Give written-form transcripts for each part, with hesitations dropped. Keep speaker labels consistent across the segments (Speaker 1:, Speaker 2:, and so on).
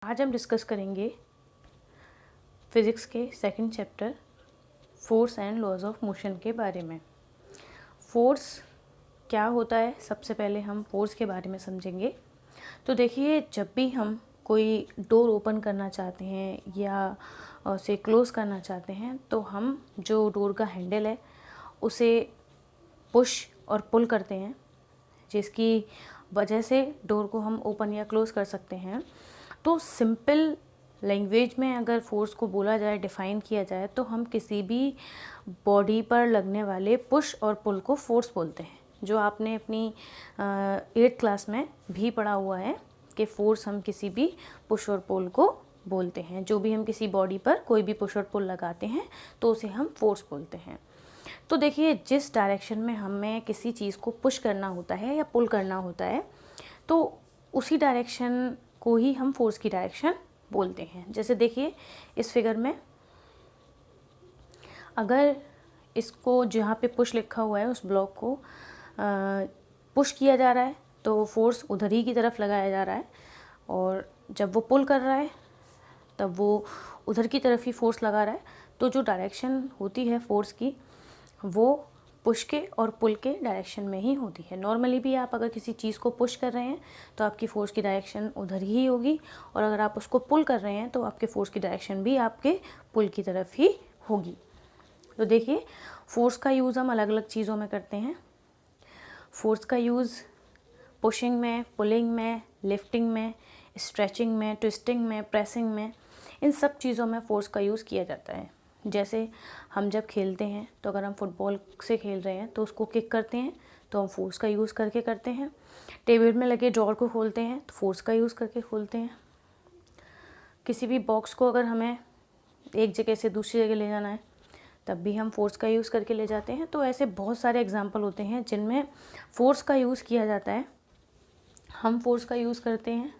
Speaker 1: आज हम डिस्कस करेंगे फिज़िक्स के second chapter force and laws of motion के बारे में। फोर्स क्या होता है, सबसे पहले हम फोर्स के बारे में समझेंगे। तो देखिए, जब भी हम कोई डोर ओपन करना चाहते हैं या उसे क्लोज़ करना चाहते हैं, तो हम जो डोर का हैंडल है उसे पुश और पुल करते हैं, जिसकी वजह से डोर को हम ओपन या क्लोज़ कर सकते हैं। तो सिंपल लैंग्वेज में अगर फोर्स को बोला जाए, डिफ़ाइन किया जाए, तो हम किसी भी बॉडी पर लगने वाले पुश और पुल को फोर्स बोलते हैं, जो आपने अपनी 8th क्लास में भी पढ़ा हुआ है कि फोर्स हम किसी भी पुश और पुल को बोलते हैं। जो भी हम किसी बॉडी पर कोई भी पुश और पुल लगाते हैं तो उसे हम फोर्स बोलते हैं। तो देखिए, जिस डायरेक्शन में हमें किसी चीज़ को पुश करना होता है या पुल करना होता है, तो उसी डायरेक्शन को ही हम फोर्स की डायरेक्शन बोलते हैं। जैसे देखिए, इस फिगर में अगर इसको जहाँ पे पुश लिखा हुआ है उस ब्लॉक को पुश किया जा रहा है तो फोर्स उधर ही की तरफ लगाया जा रहा है, और जब वो पुल कर रहा है तब वो उधर की तरफ ही फोर्स लगा रहा है। तो जो डायरेक्शन होती है फोर्स की, वो पुश के और पुल के डायरेक्शन में ही होती है। नॉर्मली भी आप अगर किसी चीज़ को पुश कर रहे हैं तो आपकी फ़ोर्स की डायरेक्शन उधर ही होगी, और अगर आप उसको पुल कर रहे हैं तो आपके फ़ोर्स की डायरेक्शन भी आपके पुल की तरफ ही होगी। तो देखिए, फ़ोर्स का यूज़ हम अलग अलग चीज़ों में करते हैं। फ़ोर्स का यूज़ पुशिंग में, पुलिंग में, लिफ्टिंग में, स्ट्रेचिंग में, ट्विस्टिंग में, प्रेसिंग में, इन सब चीज़ों में फ़ोर्स का यूज़ किया जाता है। जैसे हम जब खेलते हैं तो अगर हम फुटबॉल से खेल रहे हैं तो उसको किक करते हैं तो हम फोर्स का यूज़ करके करते हैं। टेबल में लगे ड्रॉर को खोलते हैं तो फोर्स का यूज़ करके खोलते हैं। किसी भी बॉक्स को अगर हमें एक जगह से दूसरी जगह ले जाना है तब भी हम फोर्स का यूज़ करके ले जाते हैं। तो ऐसे बहुत सारे एग्जाम्पल होते हैं जिनमें फ़ोर्स का यूज़ किया जाता है, हम फोर्स का यूज़ करते हैं।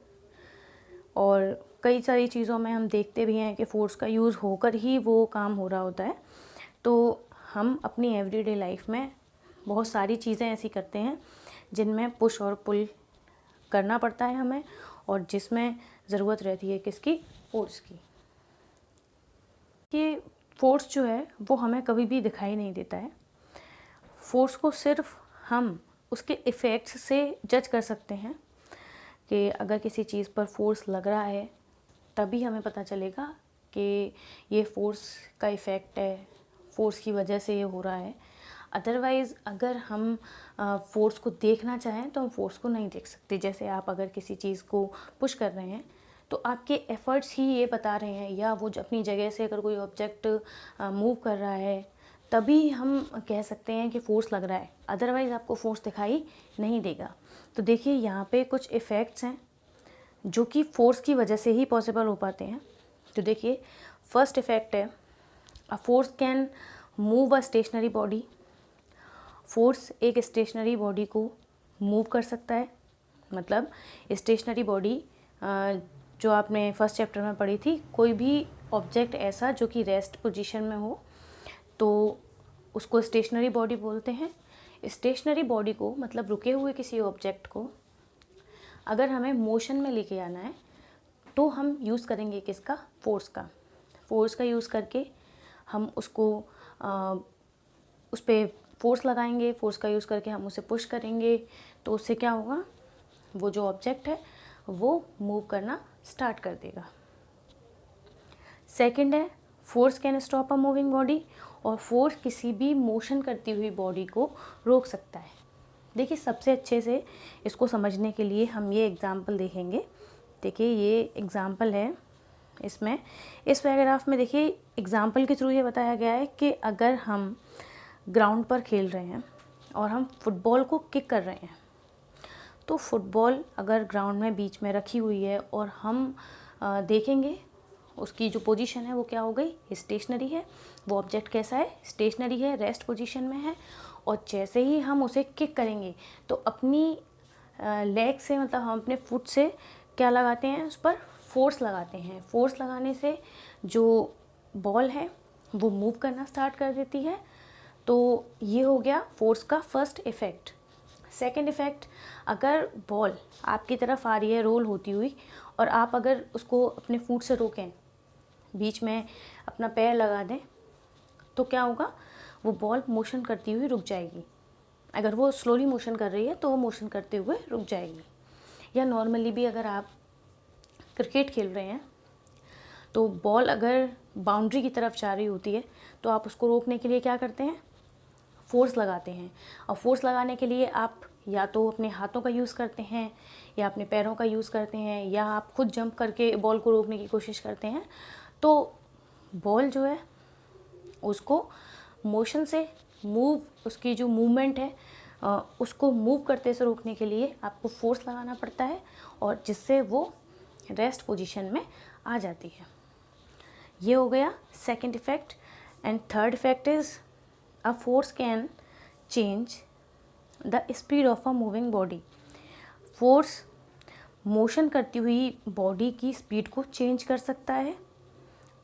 Speaker 1: और कई सारी चीज़ों में हम देखते भी हैं कि फ़ोर्स का यूज़ होकर ही वो काम हो रहा होता है। तो हम अपनी एवरीडे लाइफ में बहुत सारी चीज़ें ऐसी करते हैं जिनमें पुश और पुल करना पड़ता है हमें, और जिसमें ज़रूरत रहती है किसकी, फोर्स की। ये फोर्स जो है वो हमें कभी भी दिखाई नहीं देता है। फोर्स को सिर्फ हम उसके इफ़ेक्ट्स से जज कर सकते हैं कि अगर किसी चीज़ पर फोर्स लग रहा है तभी हमें पता चलेगा कि ये फोर्स का इफ़ेक्ट है, फोर्स की वजह से ये हो रहा है। अदरवाइज़ अगर हम फोर्स को देखना चाहें तो हम फोर्स को नहीं देख सकते। जैसे आप अगर किसी चीज़ को पुश कर रहे हैं तो आपके एफ़र्ट्स ही ये बता रहे हैं, या वो अपनी जगह से अगर कोई ऑब्जेक्ट मूव कर रहा है तभी हम कह सकते हैं कि फ़ोर्स लग रहा है, अदरवाइज़ आपको फ़ोर्स दिखाई नहीं देगा। तो देखिए, यहाँ पे कुछ इफ़ेक्ट्स हैं जो कि फ़ोर्स की वजह से ही पॉसिबल हो पाते हैं। तो देखिए, फर्स्ट इफ़ेक्ट है, a force can move a stationary body. Force एक स्टेशनरी बॉडी को मूव कर सकता है। मतलब स्टेशनरी बॉडी जो आपने फर्स्ट चैप्टर में पढ़ी थी, कोई भी ऑब्जेक्ट ऐसा जो कि रेस्ट पोजीशन में हो तो उसको स्टेशनरी बॉडी बोलते हैं। स्टेशनरी बॉडी को, मतलब रुके हुए किसी ऑब्जेक्ट को, अगर हमें मोशन में लेके आना है तो हम यूज़ करेंगे किसका, फोर्स का। फोर्स का यूज़ करके हम उसको उस पर फोर्स लगाएंगे, फोर्स का यूज़ करके हम उसे पुश करेंगे, तो उससे क्या होगा, वो जो ऑब्जेक्ट है वो मूव करना स्टार्ट कर देगा। सेकंड है, force can stop a moving body. और फोर्स किसी भी मोशन करती हुई बॉडी को रोक सकता है। देखिए, सबसे अच्छे से इसको समझने के लिए हम ये एग्ज़ाम्पल देखेंगे। देखिए, ये एग्ज़ाम्पल है, इसमें इस पैराग्राफ में देखिए एग्ज़ाम्पल के थ्रू ये बताया गया है कि अगर हम ग्राउंड पर खेल रहे हैं और हम फुटबॉल को किक कर रहे हैं, तो फुटबॉल अगर ग्राउंड में बीच में रखी हुई है और हम देखेंगे उसकी जो पोजीशन है वो क्या हो गई, स्टेशनरी है। वो ऑब्जेक्ट कैसा है, स्टेशनरी है, रेस्ट पोजीशन में है। और जैसे ही हम उसे किक करेंगे तो अपनी लेग से, मतलब हम अपने फुट से क्या लगाते हैं, उस पर फोर्स लगाते हैं। फोर्स लगाने से जो बॉल है वो मूव करना स्टार्ट कर देती है। तो ये हो गया फोर्स का फर्स्ट इफ़ेक्ट। सेकंड इफ़ेक्ट, अगर बॉल आपकी तरफ आ रही है रोल होती हुई और आप अगर उसको अपने फुट से रोकें, बीच में अपना पैर लगा दें, तो क्या होगा, वो बॉल मोशन करती हुई रुक जाएगी। अगर वो स्लोली मोशन कर रही है तो वो मोशन करते हुए रुक जाएगी। या नॉर्मली भी अगर आप क्रिकेट खेल रहे हैं तो बॉल अगर बाउंड्री की तरफ जा रही होती है तो आप उसको रोकने के लिए क्या करते हैं, फोर्स लगाते हैं। और फोर्स लगाने के लिए आप या तो अपने हाथों का यूज़ करते हैं या अपने पैरों का यूज़ करते हैं या आप खुद जंप करके बॉल को रोकने की कोशिश करते हैं। तो बॉल जो है उसको मोशन से मूव, उसकी जो मूवमेंट है उसको मूव करते से रोकने के लिए आपको फोर्स लगाना पड़ता है, और जिससे वो रेस्ट पोजीशन में आ जाती है। ये हो गया second effect. And third effect is a force can change the speed of a moving body. Force motion करती हुई बॉडी की स्पीड को चेंज कर सकता है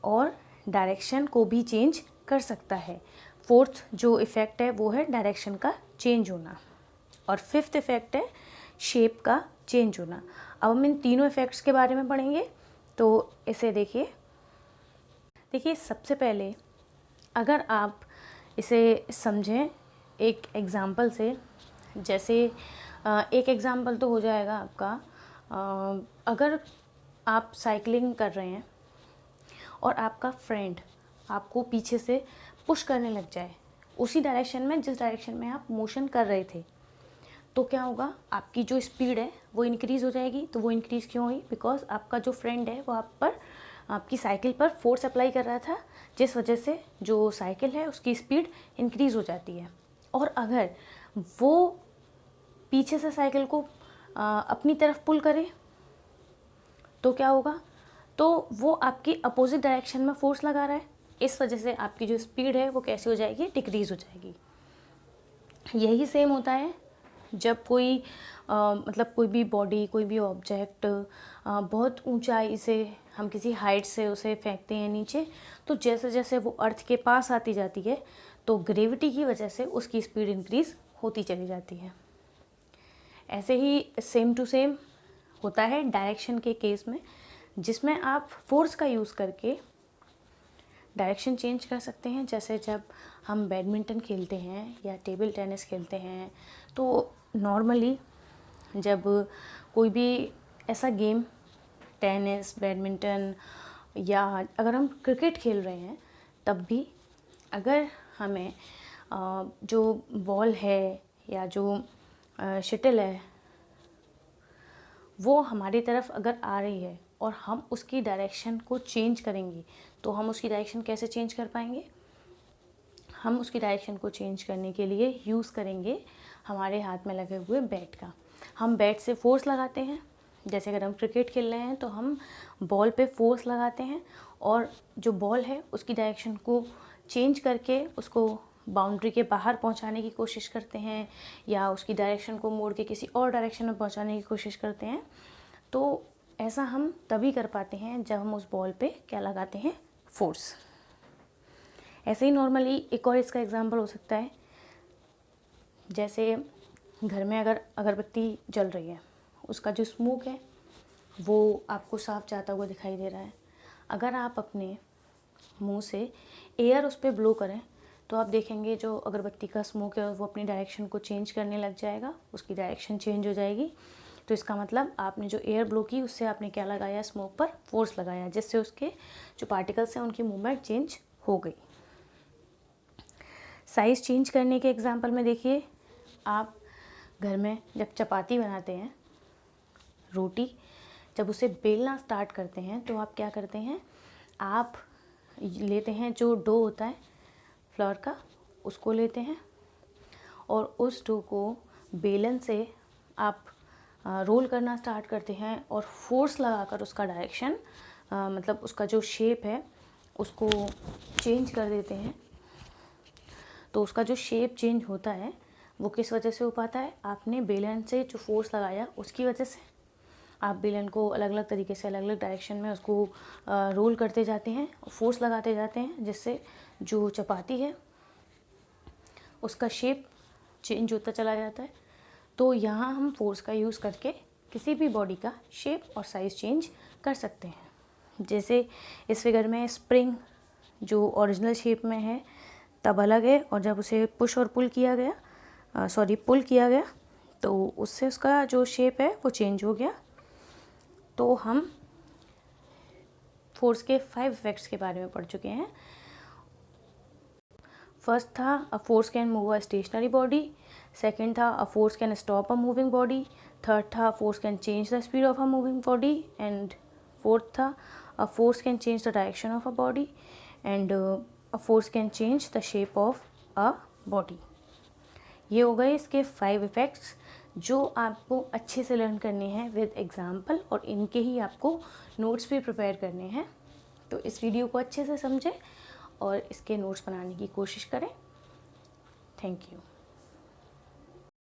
Speaker 1: और डायरेक्शन को भी चेंज कर सकता है। फोर्थ जो इफ़ेक्ट है वो है डायरेक्शन का चेंज होना। और फिफ्थ इफ़ेक्ट है शेप का चेंज होना। अब हम इन तीनों इफ़ेक्ट्स के बारे में पढ़ेंगे, तो इसे देखिए। सबसे पहले अगर आप इसे समझें एक एग्ज़ाम्पल से, जैसे एक एग्ज़ाम्पल तो हो जाएगा आपका, अगर आप साइकिलिंग कर रहे हैं और आपका फ्रेंड आपको पीछे से पुश करने लग जाए उसी डायरेक्शन में जिस डायरेक्शन में आप मोशन कर रहे थे, तो क्या होगा, आपकी जो स्पीड है वो इंक्रीज़ हो जाएगी। तो वो इंक्रीज़ क्यों हुई? बिकॉज आपका जो फ्रेंड है वो आप पर, आपकी साइकिल पर फोर्स अप्लाई कर रहा था, जिस वजह से जो साइकिल है उसकी स्पीड इंक्रीज़ हो जाती है। और अगर वो पीछे से साइकिल को अपनी तरफ पुल करे तो क्या होगा, तो वो आपकी अपोजिट डायरेक्शन में फोर्स लगा रहा है, इस वजह से आपकी जो स्पीड है वो कैसी हो जाएगी, डिक्रीज़ हो जाएगी। यही सेम होता है जब कोई मतलब कोई भी बॉडी, कोई भी ऑब्जेक्ट बहुत ऊंचाई से, हम किसी हाइट से उसे फेंकते हैं नीचे, तो जैसे जैसे वो अर्थ के पास आती जाती है तो ग्रेविटी की वजह से उसकी स्पीड इंक्रीज़ होती चली जाती है। ऐसे ही सेम टू सेम होता है डायरेक्शन के केस में, जिसमें आप फोर्स का यूज़ करके डायरेक्शन चेंज कर सकते हैं। जैसे जब हम बैडमिंटन खेलते हैं या टेबल टेनिस खेलते हैं, तो नॉर्मली जब कोई भी ऐसा गेम, टेनिस, बैडमिंटन या अगर हम क्रिकेट खेल रहे हैं, तब भी अगर हमें जो बॉल है या जो शटल है वो हमारी तरफ अगर आ रही है और हम उसकी डायरेक्शन को चेंज करेंगे, तो हम उसकी डायरेक्शन कैसे चेंज कर पाएंगे? हम उसकी डायरेक्शन को चेंज करने के लिए यूज़ करेंगे हमारे हाथ में लगे हुए बैट का। हम बैट से फोर्स लगाते हैं, जैसे अगर हम क्रिकेट खेल रहे हैं तो हम बॉल पे फोर्स लगाते हैं और जो बॉल है उसकी डायरेक्शन को चेंज करके उसको बाउंड्री के बाहर पहुंचाने की कोशिश करते हैं या उसकी डायरेक्शन को मोड़ के किसी और डायरेक्शन में पहुंचाने की कोशिश करते हैं। तो ऐसा हम तभी कर पाते हैं जब हम उस बॉल पे क्या लगाते हैं, फोर्स। ऐसे ही नॉर्मली एक और इसका एग्जांपल हो सकता है, जैसे घर में अगर अगरबत्ती जल रही है, उसका जो स्मोक है वो आपको साफ जाता हुआ दिखाई दे रहा है। अगर आप अपने मुंह से एयर उस पर ब्लो करें तो आप देखेंगे जो अगरबत्ती का स्मोक है वो अपनी डायरेक्शन को चेंज करने लग जाएगा, उसकी डायरेक्शन चेंज हो जाएगी। तो इसका मतलब आपने जो एयर ब्लो की उससे आपने क्या लगाया, स्मोक पर फोर्स लगाया, जिससे उसके जो पार्टिकल्स हैं उनकी मूवमेंट चेंज हो गई। साइज़ चेंज करने के एग्जांपल में देखिए, आप घर में जब चपाती बनाते हैं, रोटी जब उसे बेलना स्टार्ट करते हैं तो आप क्या करते हैं, आप लेते हैं जो डो होता है फ्लोर का, उसको लेते हैं और उस डो को बेलन से आप रोल करना स्टार्ट करते हैं और फोर्स लगाकर उसका डायरेक्शन, मतलब उसका जो शेप है उसको चेंज कर देते हैं। तो उसका जो शेप चेंज होता है वो किस वजह से हो पाता है, आपने बेलन से जो फोर्स लगाया उसकी वजह से। आप बेलन को अलग अलग तरीके से अलग अलग डायरेक्शन में उसको रोल करते जाते हैं, फोर्स लगाते जाते हैं, जिससे जो चपाती है उसका शेप चेंज होता चला जाता है। तो यहाँ हम फोर्स का यूज़ करके किसी भी बॉडी का शेप और साइज़ चेंज कर सकते हैं। जैसे इस फिगर में स्प्रिंग जो ओरिजिनल शेप में है तब अलग है, और जब उसे पुश और पुल किया गया पुल किया गया तो उससे उसका जो शेप है वो चेंज हो गया। तो हम फोर्स के 5 इफेक्ट्स के बारे में पढ़ चुके हैं। फर्स्ट था a force can move a stationary body, second था a force can stop a moving body, third था force can change the speed of a moving body, and fourth था a force can change the direction of a body, and a force can change the shape of a body. ये हो गए इसके 5 effects जो आपको अच्छे से learn करने हैं विद एग्जाम्पल, और इनके ही आपको नोट्स भी प्रिपेयर करने हैं। तो इस वीडियो को अच्छे से समझें और इसके नोट्स बनाने की कोशिश करें। Thank you.